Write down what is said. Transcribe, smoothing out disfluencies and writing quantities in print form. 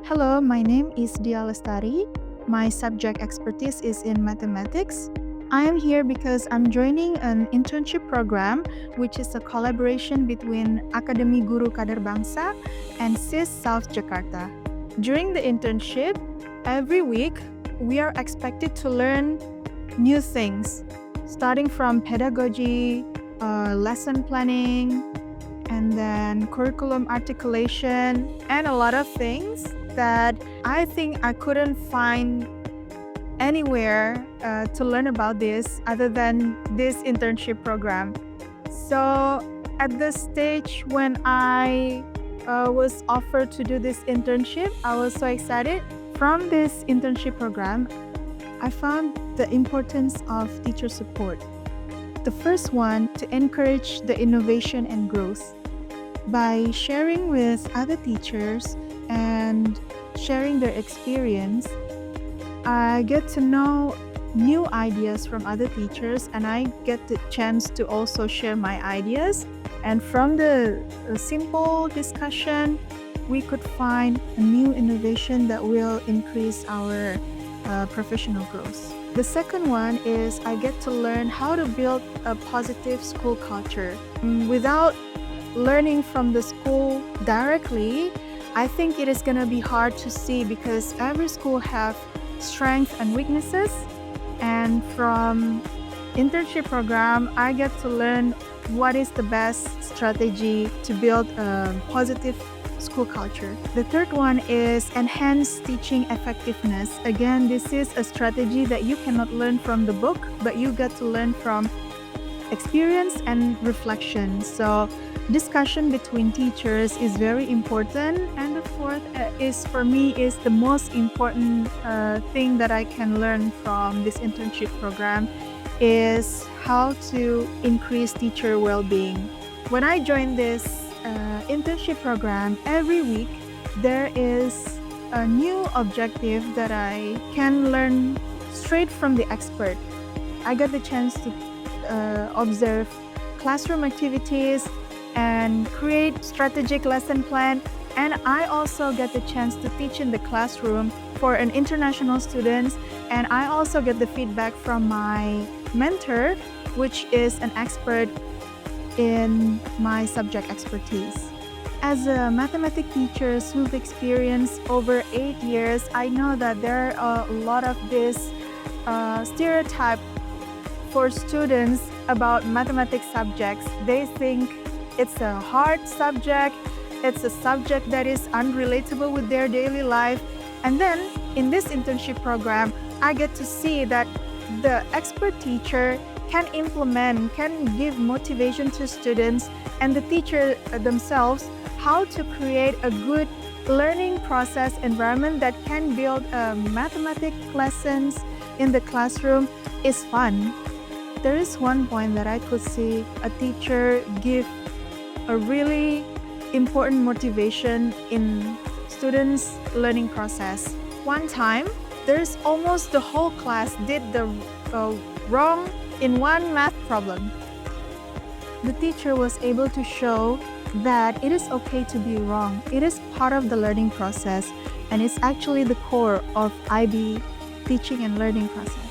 Hello, my name is Diah Lestari. My subject expertise is in mathematics. I am here because I'm joining an internship program, which is a collaboration between Akademi Guru Kader Bangsa and SIS South Jakarta. During the internship, every week we are expected to learn new things, starting from pedagogy, lesson planning, and then curriculum articulation, and a lot of things that I think I couldn't find anywhere to learn about this other than this internship program. So at the stage when I was offered to do this internship, I was so excited. From this internship program, I found the importance of teacher support. The first one, to encourage the innovation and growth. By sharing with other teachers and sharing their experience, I get to know new ideas from other teachers, and I get the chance to also share my ideas. And from the simple discussion, we could find a new innovation that will increase our professional growth. The second one is I get to learn how to build a positive school culture. Without learning from the school directly, I think it is going to be hard to see because every school have strengths and weaknesses. And from internship program, I get to learn what is the best strategy to build a positive school culture. The third one is enhance teaching effectiveness. Again, this is a strategy that you cannot learn from the book, but you get to learn from experience and reflection. So discussion between teachers is very important. And the fourth is, for me, is the most important thing that I can learn from this internship program is how to increase teacher well-being. When I joined this internship program, every week there is a new objective that I can learn straight from the expert. I got the chance to observe classroom activities and create strategic lesson plan, and I also get the chance to teach in the classroom for an international students, and I also get the feedback from my mentor, which is an expert in my subject expertise. As a mathematics teacher with experience over 8 years, I know that there are a lot of this stereotype for students about mathematics subjects. They think it's a hard subject, it's a subject that is unrelatable with their daily life. And then in this internship program, I get to see that the expert teacher can implement, can give motivation to students and the teacher themselves how to create a good learning process environment that can build mathematics lessons in the classroom is fun. There is one point that I could see a teacher give a really important motivation in students' learning process. One time, there's almost the whole class did the wrong in one math problem. The teacher was able to show that it is okay to be wrong. It is part of the learning process, and it's actually the core of IB teaching and learning process.